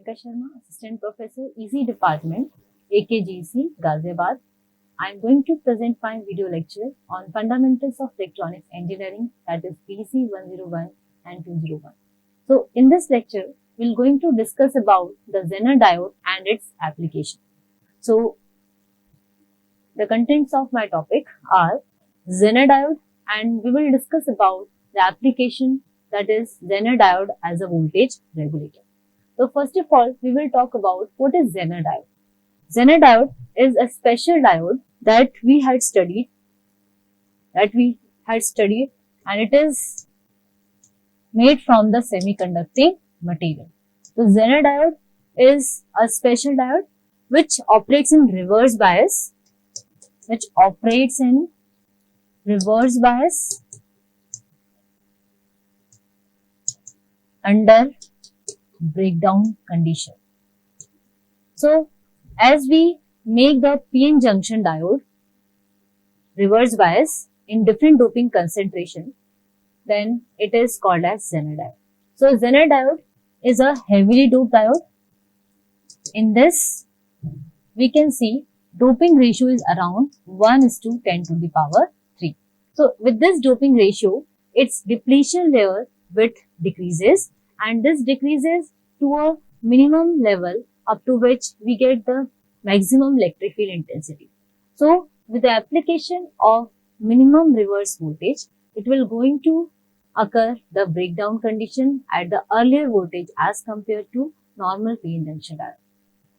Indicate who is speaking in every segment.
Speaker 1: Priyanka Sharma, Assistant Professor, EC Department, AKGEC, Ghaziabad. I am going to present my video lecture on Fundamentals of Electronics Engineering, that is PC 101 and 201. So, in this lecture, we are going to discuss about the Zener Diode and its application. So, the contents of my topic are Zener Diode, and we will discuss about the application, that is Zener Diode as a voltage regulator. So first of all, we will talk about what is Zener Diode. Zener Diode is a special diode that we had studied and it is made from the semiconducting material. So Zener Diode is a special diode which operates in reverse bias, under breakdown condition. So, as we make the PN junction diode reverse bias in different doping concentration, then it is called as Zener diode. So, Zener diode is a heavily doped diode. In this, we can see doping ratio is around 1:10⁻3. So, with this doping ratio, its depletion layer width decreases, and this decreases to a minimum level up to which we get the maximum electric field intensity. So, with the application of minimum reverse voltage, it will going to occur the breakdown condition at the earlier voltage as compared to normal PN junction diode.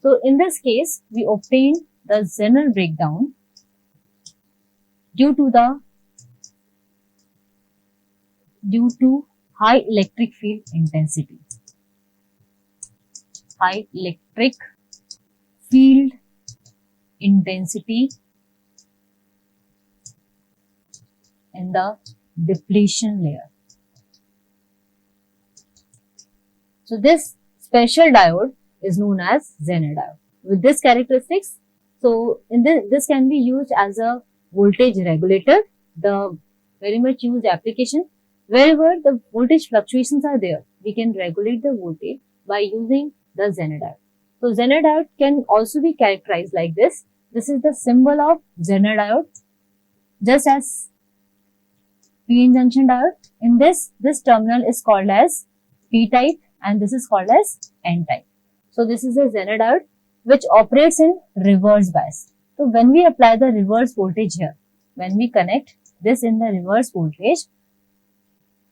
Speaker 1: So, in this case, we obtain the Zener breakdown due to high electric field intensity. High electric field intensity in the depletion layer. So, this special diode is known as Zener diode. With this characteristics, so in this can be used as a voltage regulator, the very much used application. Wherever the voltage fluctuations are there, we can regulate the voltage by using the Zener diode. So, Zener diode can also be characterized like this. This is the symbol of Zener diode, just as PN junction diode. In this terminal is called as P type and this is called as N type. So, this is a Zener diode which operates in reverse bias. So, when we apply the reverse voltage here, when we connect this in the reverse voltage,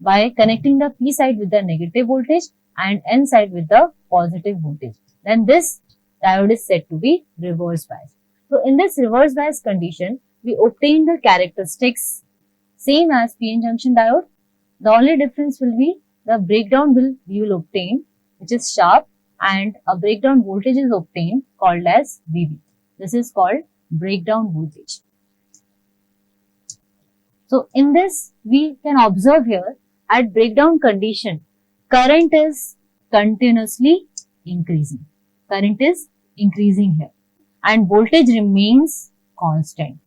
Speaker 1: by connecting the P side with the negative voltage and N side with the positive voltage, then this diode is said to be reverse bias. So, in this reverse bias condition, we obtain the characteristics same as PN junction diode. The only difference will be the breakdown we will obtain, which is sharp, and a breakdown voltage is obtained called as VB. This is called breakdown voltage. So, in this we can observe here at breakdown condition, current is continuously increasing. Current is increasing here and voltage remains constant.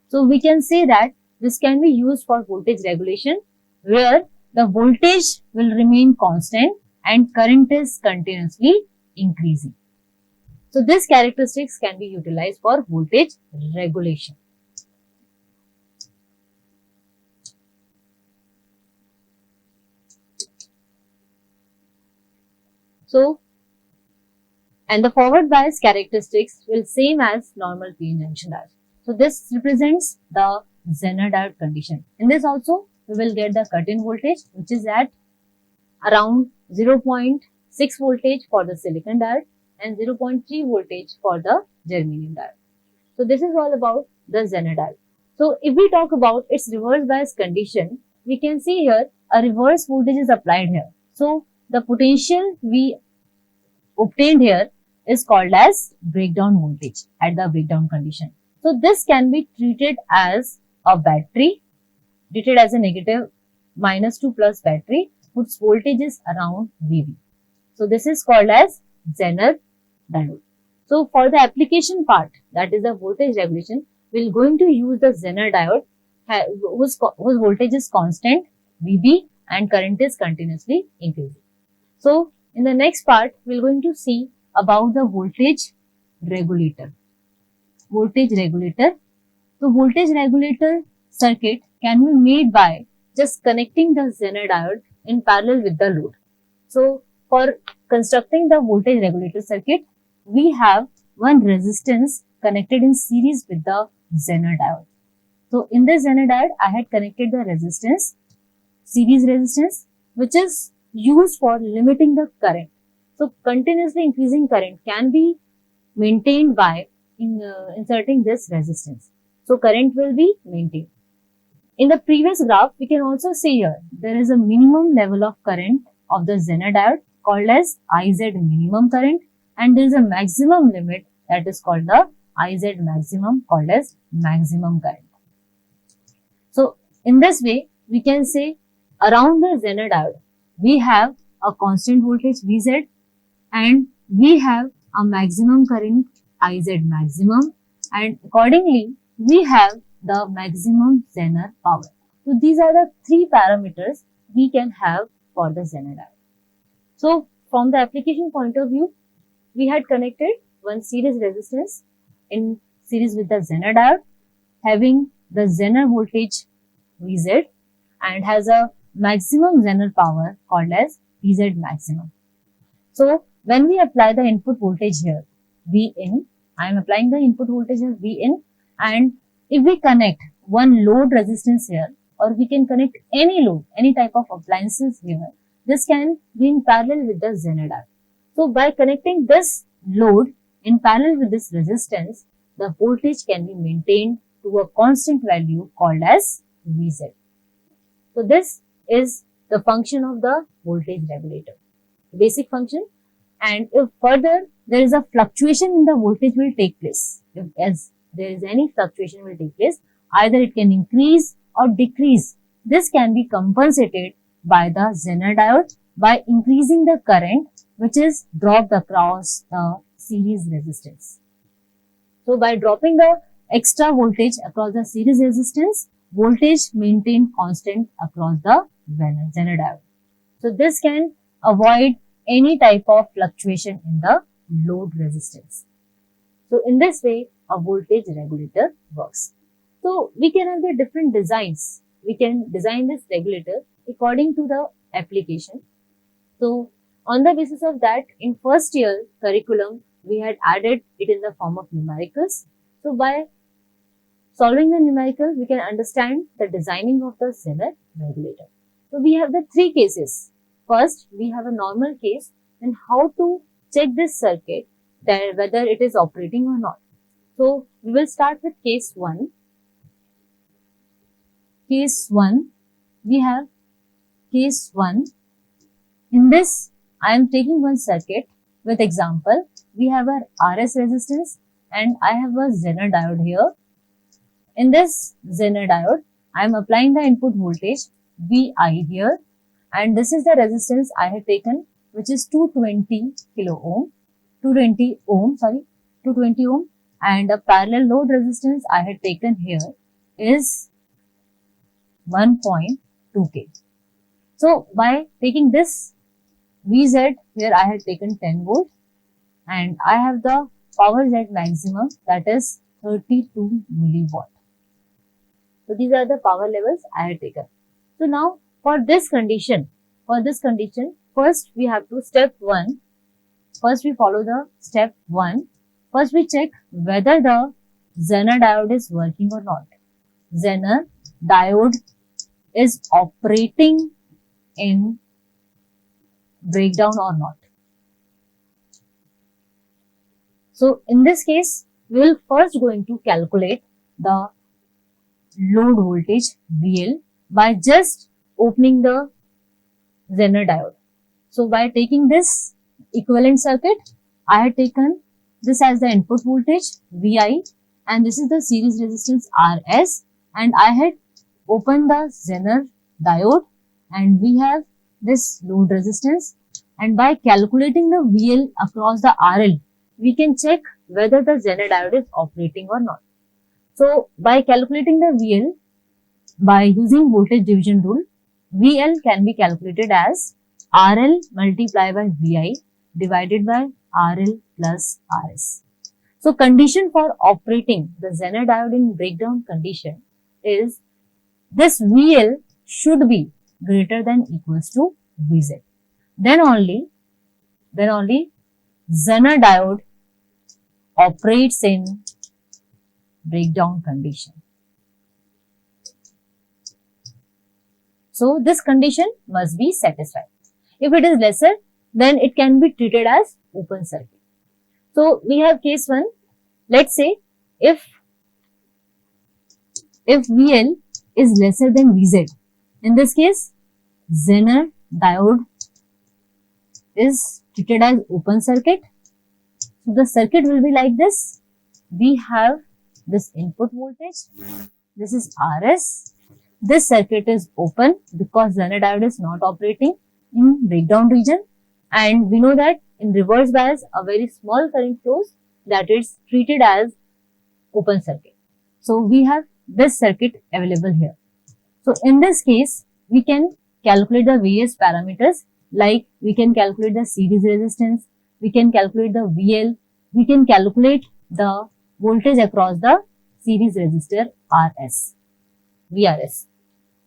Speaker 1: So, we can say that this can be used for voltage regulation where the voltage will remain constant and current is continuously increasing. So, these characteristics can be utilized for voltage regulation. So, and the forward bias characteristics will same as normal PN junction diode. So, this represents the Zener diode condition. In this also, we will get the cut-in voltage which is at around 0.6 voltage for the silicon diode and 0.3 voltage for the germanium diode. So, this is all about the Zener diode. So, if we talk about its reverse bias condition, we can see here a reverse voltage is applied here. So, the potential we obtained here is called as breakdown voltage at the breakdown condition. So, this can be treated as a battery, treated as a negative -2 plus battery, whose voltage is around VB. So, this is called as Zener diode. So, for the application part, that is the voltage regulation, we are going to use the Zener diode whose voltage is constant VB and current is continuously increasing. So, In the next part, we're going to see about the voltage regulator. Voltage regulator. So voltage regulator circuit can be made by just connecting the Zener diode in parallel with the load. So for constructing the voltage regulator circuit, we have one resistance connected in series with the Zener diode. So in this Zener diode, I had connected the resistance, series resistance, which is used for limiting the current. So continuously increasing current can be maintained by inserting this resistance. So current will be maintained. In the previous graph, we can also see here, there is a minimum level of current of the Zener diode called as IZ minimum current, and there is a maximum limit that is called the IZ maximum, called as maximum current. So in this way, we can say around the Zener diode, we have a constant voltage Vz and we have a maximum current IZ maximum, and accordingly we have the maximum Zener power. So these are the three parameters we can have for the Zener diode. So from the application point of view, we had connected one series resistance in series with the Zener diode having the Zener voltage Vz and has a maximum Zener power called as Vz maximum. So when we apply the input voltage here Vin, I am applying the input voltage as Vin, and if we connect one load resistance here, or we can connect any load, any type of appliances here, this can be in parallel with the Zener diode. So by connecting this load in parallel with this resistance, the voltage can be maintained to a constant value called as Vz. So this is the function of the voltage regulator, basic function. And if further there is a fluctuation in the voltage will take place, as there is any fluctuation will take place, either it can increase or decrease. This can be compensated by the Zener diode by increasing the current which is dropped across the series resistance. So by dropping the extra voltage across the series resistance, voltage maintained constant across the Zener diode. So this can avoid any type of fluctuation in the load resistance. So in this way, a voltage regulator works. So we can have the different designs. We can design this regulator according to the application. So on the basis of that, in first year curriculum, we had added it in the form of numericals. So by solving the numerical, we can understand the designing of the Zener regulator. So we have the three cases. First, we have a normal case and how to check this circuit, that whether it is operating or not. So we will start with case 1. Case 1, we have case 1. In this, I am taking one circuit with example. We have a RS resistance and I have a Zener diode here. In this Zener diode, I am applying the input voltage Vi here, and this is the resistance I have taken, which is 220 ohm, and a parallel load resistance I had taken here is 1.2k. So by taking this Vz here, I had taken 10 volt and I have the power Z maximum, that is 32 milliwatt. So these are the power levels I had taken. So now for this condition, first we have to step 1. First we follow the step 1. First we check whether the Zener diode is working or not. Zener diode is operating in breakdown or not. So in this case, we will first going to calculate the load voltage VL by just opening the Zener diode. So by taking this equivalent circuit, I had taken this as the input voltage Vi and this is the series resistance Rs, and I had opened the Zener diode and we have this load resistance, and by calculating the VL across the RL, we can check whether the Zener diode is operating or not. So by calculating the VL by using voltage division rule, VL can be calculated as RL multiplied by VI divided by RL plus RS. So condition for operating the Zener diode in breakdown condition is this VL should be greater than equals to VZ. Then only Zener diode operates in breakdown condition. So this condition must be satisfied. If it is lesser, then it can be treated as open circuit. So we have case 1. Let's say if VL is lesser than VZ, in this case Zener diode is treated as open circuit. So the circuit will be like this. We have this input voltage. This is RS. This circuit is open because Zener diode is not operating in breakdown region, and we know that in reverse bias a very small current flows, that is treated as open circuit. So we have this circuit available here. So in this case we can calculate the various parameters, like we can calculate the series resistance, we can calculate the VL, we can calculate the voltage across the series resistor VRS.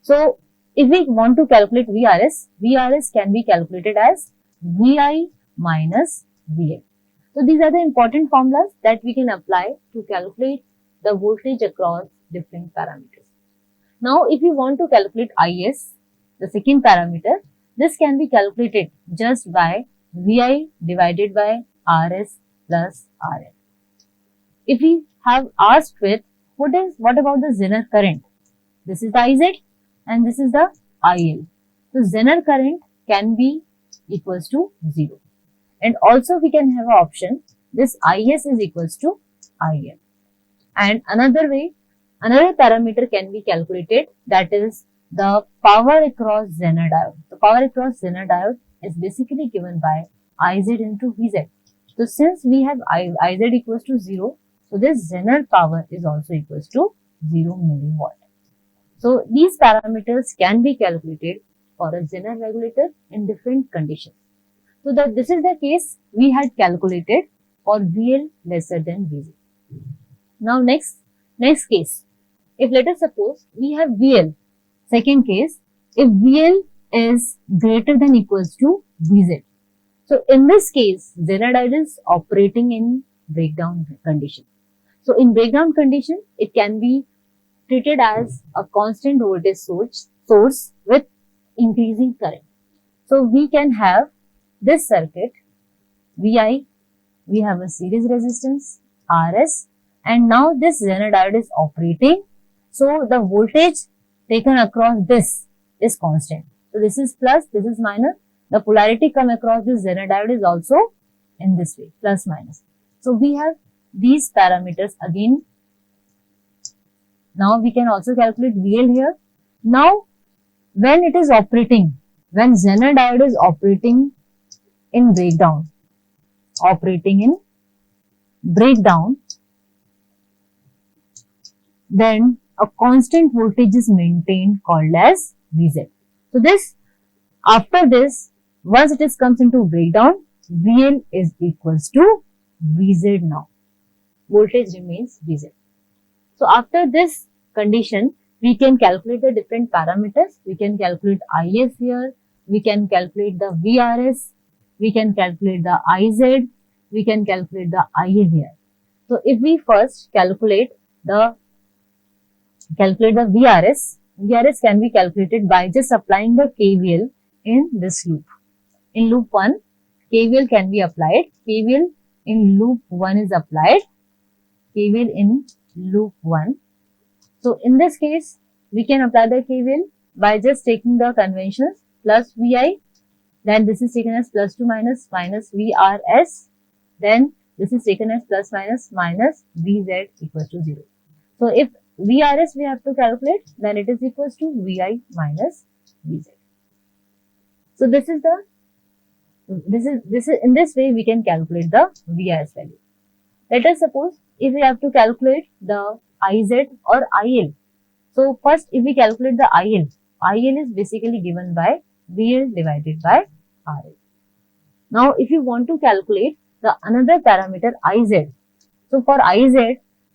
Speaker 1: So if we want to calculate VRS can be calculated as VI minus VL. So these are the important formulas that we can apply to calculate the voltage across different parameters. Now if we want to calculate IS, the second parameter, this can be calculated just by VI divided by RS plus RL. If we have asked with what about the Zener current? This is the IZ and this is the IL. So Zener current can be equals to 0. And also we can have an option, this IS is equals to IL. And another parameter can be calculated, that is the power across Zener diode. The power across Zener diode is basically given by IZ into VZ. So since we have IZ equals to 0, so this Zener power is also equals to 0 milliwatt. So these parameters can be calculated for a Zener regulator in different conditions. So that this is the case we had calculated for VL lesser than VZ. Now next case, if let us suppose we have VL, second case, if VL is greater than equals to VZ. So in this case, Zener diode is operating in breakdown condition. So in breakdown condition, it can be treated as a constant voltage source with increasing current. So we can have this circuit, VI, we have a series resistance, RS, and now this Zener diode is operating. So the voltage taken across this is constant. So this is plus, this is minus. The polarity come across this Zener diode is also in this way, plus minus. So we have these parameters again. Now we can also calculate VL here. Now when it is operating, when Zener diode is operating in breakdown, then a constant voltage is maintained called as VZ. So this, after this, once it comes into breakdown, VL is equals to VZ now. Voltage remains VZ. So after this condition, we can calculate the different parameters. We can calculate IS here, we can calculate the VRS, we can calculate the IZ, we can calculate the IL here. So if we first calculate the VRS can be calculated by just applying the KVL in this loop. In loop 1, KVL can be applied. KVL in loop 1 is applied. KVL in loop 1. So in this case, we can apply the KVL by just taking the conventions, plus VI, then this is taken as plus to minus VRS, then this is taken as plus minus VZ equals to 0. So if VRS we have to calculate, then it is equals to VI minus VZ. So this is in this way we can calculate the VRS value. Let us suppose if we have to calculate the IZ or IL. So first if we calculate the IL is basically given by VL divided by RL. Now, if you want to calculate the another parameter Iz, so for Iz,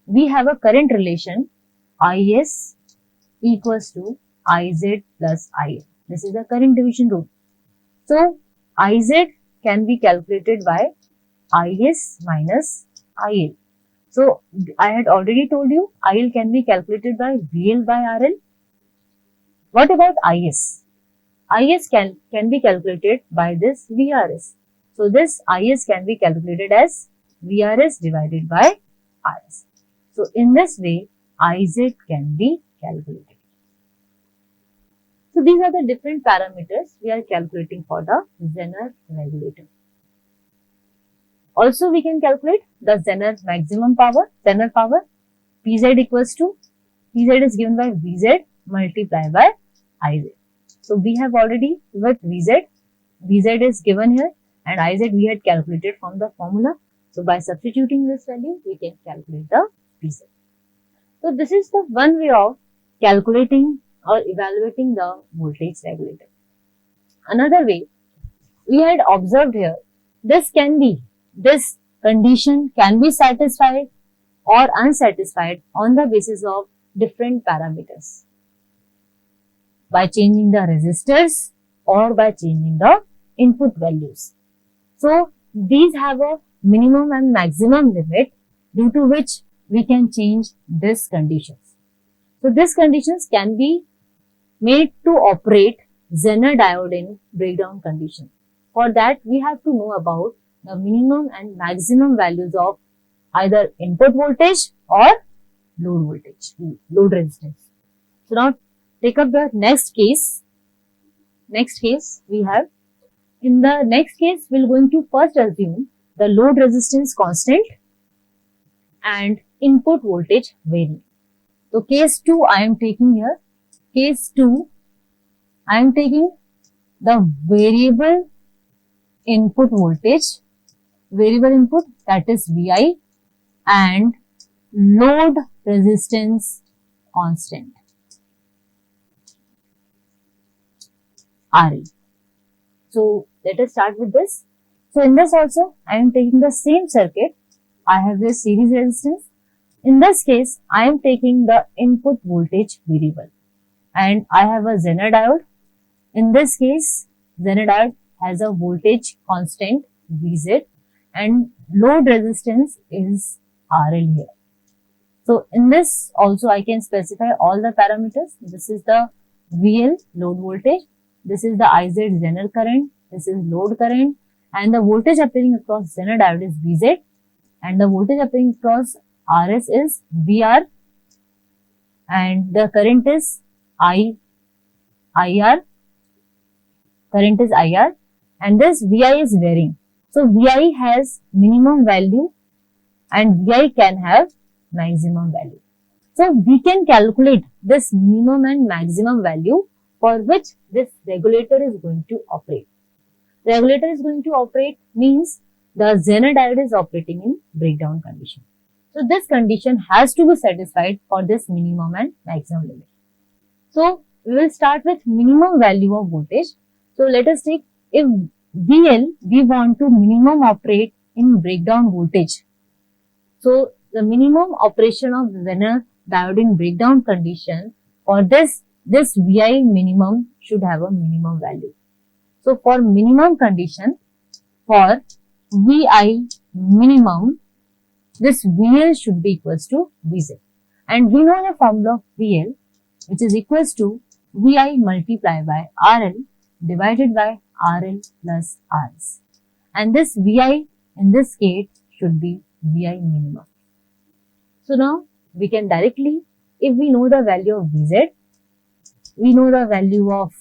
Speaker 1: we have a current relation Is equals to Iz plus IL. This is the current division rule. So, Iz can be calculated by Is minus IL. So, I had already told you IL can be calculated by VL by RL. What about Is? Is can be calculated by this VRS. So, this Is can be calculated as VRS divided by RS. So, in this way, Iz can be calculated. So, these are the different parameters we are calculating for the Zener regulator. Also, we can calculate the Zener maximum power, Zener power. Pz equals to, Pz is given by Vz multiplied by Iz. So, we have already with Vz, Vz is given here and Iz we had calculated from the formula. So, by substituting this value, we can calculate the Pz. So, this is the one way of calculating or evaluating the voltage regulator. Another way, we had observed here, this condition can be satisfied or unsatisfied on the basis of different parameters by changing the resistors or by changing the input values. So, these have a minimum and maximum limit due to which we can change these conditions. So, these conditions can be made to operate Zener diode in breakdown condition. For that, we have to know about the minimum and maximum values of either input voltage or load voltage, load resistance. So, now take up the next case. Next case we have, in the next case, we are going to first assume the load resistance constant and input voltage varying. So, case 2 I am taking here. Case 2, I am taking the variable input voltage, variable input, that is Vi, and load resistance constant, RE. So, let us start with this. So, in this also, I am taking the same circuit. I have this series resistance. In this case, I am taking the input voltage variable and I have a Zener diode. In this case, Zener diode has a voltage constant Vz and load resistance is RL here. So, in this also I can specify all the parameters. This is the VL load voltage, this is the Iz Zener current, this is load current, and the voltage appearing across Zener diode is Vz and the voltage appearing across RS is VR and the current is IR, current is IR and this Vi is varying. So, Vi has minimum value and Vi can have maximum value. So, we can calculate this minimum and maximum value for which this regulator is going to operate. Regulator is going to operate means the Zener diode is operating in breakdown condition. So, this condition has to be satisfied for this minimum and maximum limit. So, we will start with minimum value of voltage. So, let us take, if VL, we want to minimum operate in breakdown voltage. So, the minimum operation of Zener diode in breakdown condition, for this Vi minimum should have a minimum value. So, for minimum condition, for Vi minimum, this VL should be equals to Vz. And we know the formula of VL, which is equals to Vi multiplied by RL divided by RL plus RS. And this Vi in this case should be Vi minimum. So, now we can directly, if we know the value of Vz, we know the value of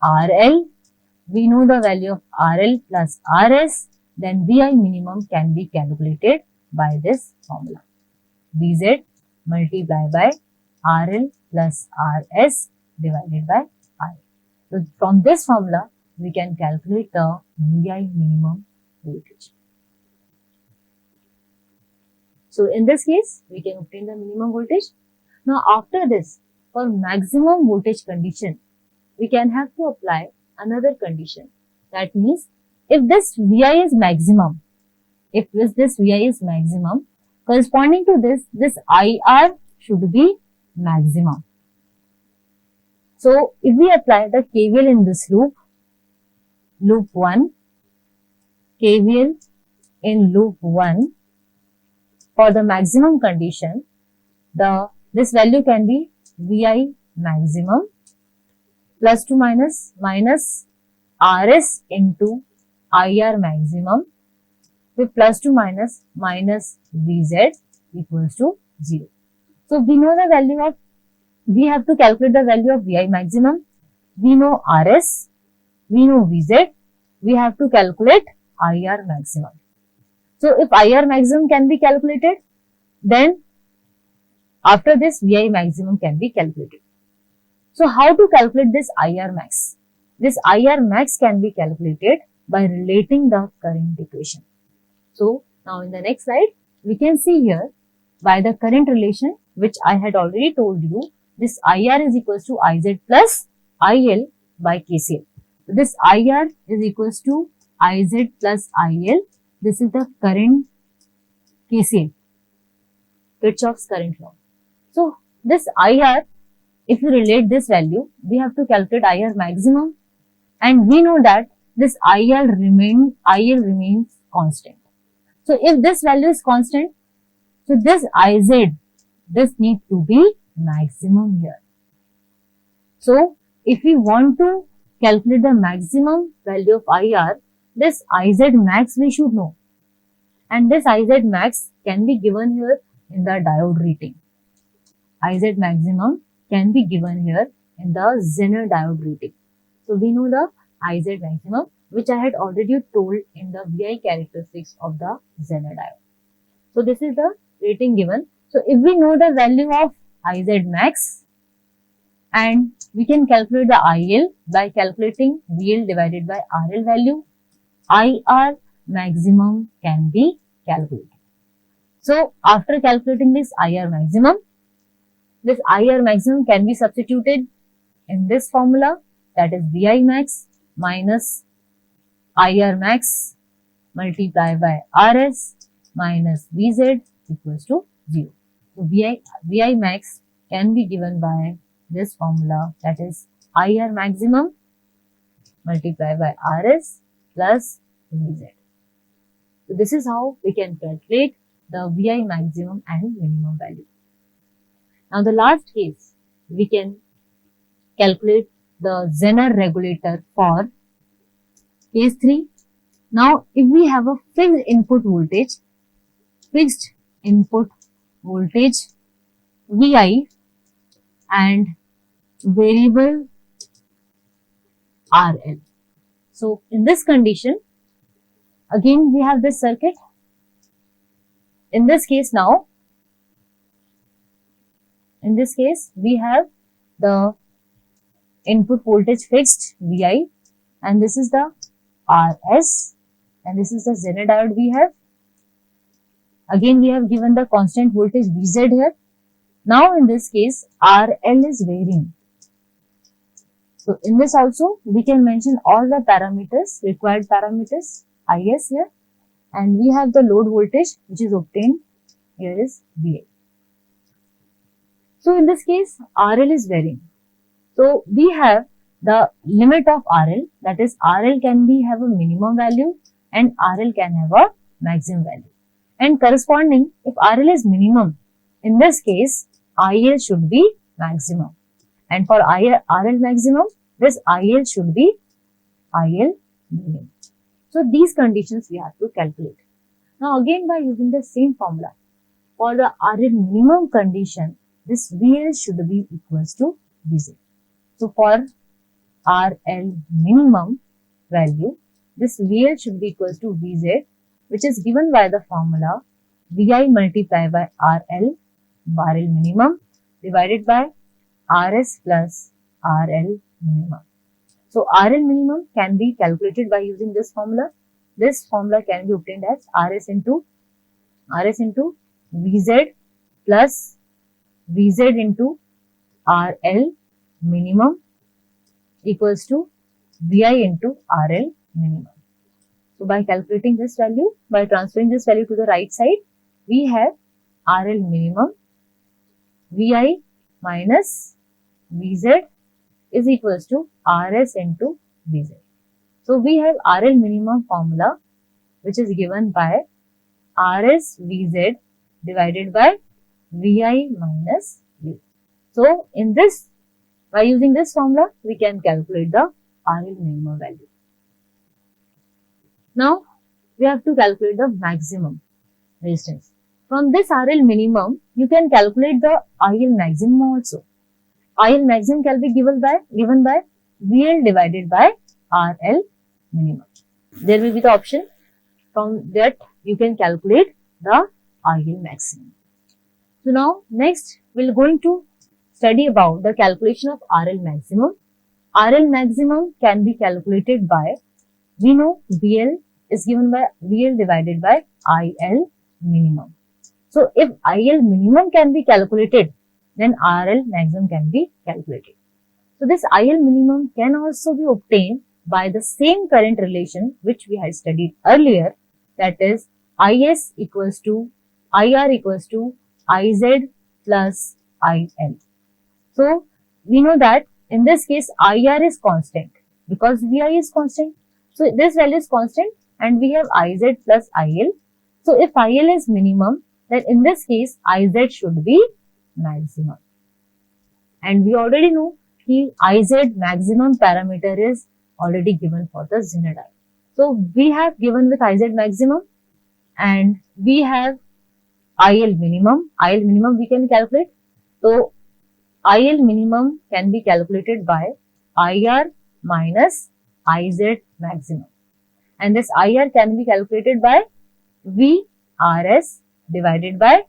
Speaker 1: RL, we know the value of RL plus RS, then Vi minimum can be calculated by this formula. Vz multiplied by RL plus RS divided by RL. So, from this formula, we can calculate the Vi minimum voltage. So, in this case, we can obtain the minimum voltage. Now, after this, for maximum voltage condition, we can have to apply another condition. That means if this Vi is maximum, corresponding to this IR should be maximum. So if we apply the KVL in this loop 1, KVL in loop 1 for the maximum condition, this value can be Vi maximum plus to minus Rs into IR maximum with plus to minus Vz equals to 0. So we know the value of, we have to calculate the value of Vi maximum. We know Rs, we know Vz, we have to calculate IR maximum. So if IR maximum can be calculated, then after this Vi maximum can be calculated. So how to calculate this IR max? This IR max can be calculated by relating the current equation. So now in the next slide, we can see here by the current relation which I had already told you, this IR is equals to Iz plus IL by KCL. So this IR is equals to Iz plus IL. This is the current KCL, Kirchhoff's current law. So this IR, if you relate this value, we have to calculate IR maximum, and we know that this IL remains constant. So if this value is constant, so this Iz, this needs to be maximum here. So if we want to calculate the maximum value of IR, this Iz max we should know, and this Iz max can be given here in the diode rating. Iz maximum can be given here in the Zener Diode rating. So we know the Iz maximum, which I had already told in the Vi characteristics of the Zener Diode. So this is the rating given. So if we know the value of Iz max, and we can calculate the IL by calculating VL divided by RL value, IR maximum can be calculated. So after calculating this IR maximum can be substituted in this formula, that is Vi max minus IR max multiplied by Rs minus Vz equals to 0. So Vi max can be given by this formula, that is IR maximum multiplied by Rs plus Vz. So this is how we can calculate the Vi maximum and minimum value. Now the last case, we can calculate the Zener regulator for case 3. Now if we have a fixed input voltage Vi and variable RL. So in this condition, again we have this circuit. In this case we have the input voltage fixed Vi, and this is the Rs, and this is the Zener diode we have. Again we have given the constant voltage Vz here. Now in this case RL is varying. So in this also we can mention all the parameters, required parameters, Is here, and we have the load voltage which is obtained here is Va. So in this case RL is varying. So we have the limit of RL, that is RL can have a minimum value and RL can have a maximum value. And corresponding, if RL is minimum, in this case IL should be maximum, and for RL maximum, this IL should be IL minimum. So these conditions we have to calculate. Now again by using the same formula, for the RL minimum condition, this VL should be equals to Vz. So for RL minimum value, this VL should be equals to Vz, which is given by the formula Vi multiplied by RL minimum divided by Rs plus RL minimum. So RL minimum can be calculated by using this formula. This formula can be obtained as Rs into Vz plus Vz into RL minimum equals to Vi into RL minimum. So by calculating this value, by transferring this value to the right side, we have RL minimum Vi minus Vz is equals to Rs into Vz. So we have RL minimum formula which is given by Rs Vz divided by Vi minus V. So in this, by using this formula, we can calculate the RL minimum value. Now we have to calculate the maximum resistance. From this RL minimum, you can calculate the IL maximum also. IL maximum can be given by VL divided by RL minimum. There will be the option from that you can calculate the IL maximum. So now next we are going to study about the calculation of RL maximum. RL maximum can be calculated by, we know VL is given by VL divided by IL minimum. So if IL minimum can be calculated, then RL maximum can be calculated. So this IL minimum can also be obtained by the same current relation which we had studied earlier, that is IS equals to IR equals to IZ plus IL. So we know that in this case IR is constant because Vi is constant. So this value is constant and we have IZ plus IL. So if IL is minimum, then in this case IZ should be maximum. And we already know the IZ maximum parameter is already given for the Zener diode. So we have given with IZ maximum and we have IL minimum. IL minimum we can calculate. So IL minimum can be calculated by IR minus IZ maximum. And this IR can be calculated by VRS divided by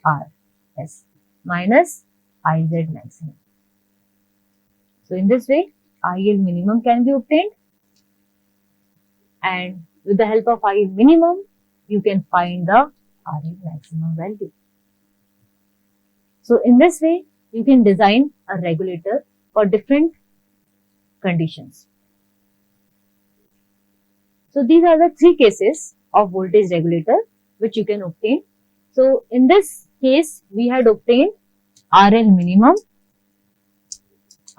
Speaker 1: RS minus IZ maximum. So in this way, IL minimum can be obtained, and with the help of IL minimum, you can find the RL maximum value. So in this way, you can design a regulator for different conditions. So these are the three cases of voltage regulator which you can obtain. So in this case, we had obtained RL minimum,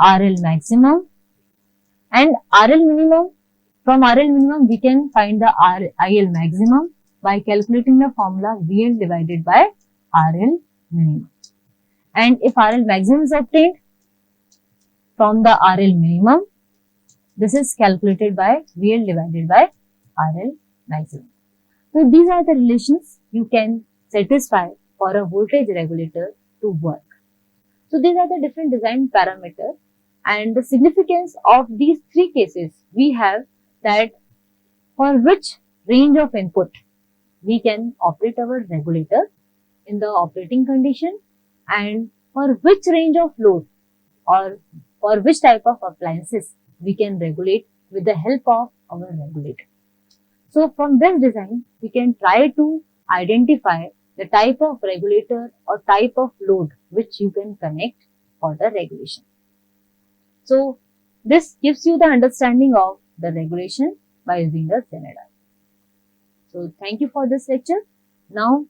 Speaker 1: RL maximum, and RL minimum. From RL minimum, we can find the IL maximum by calculating the formula VL divided by RL minimum. And if RL maximum is obtained from the RL minimum, this is calculated by VL divided by RL maximum. So these are the relations you can satisfy for a voltage regulator to work. So these are the different design parameters, and the significance of these three cases we have that for which range of input we can operate our regulator in the operating condition, and for which range of load or for which type of appliances we can regulate with the help of our regulator. So from this design, we can try to identify the type of regulator or type of load which you can connect for the regulation. So this gives you the understanding of the regulation by using the Zener diode. So thank you for this lecture. Now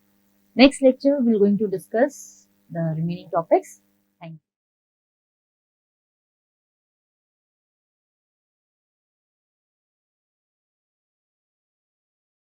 Speaker 1: next lecture we are going to discuss the remaining topics.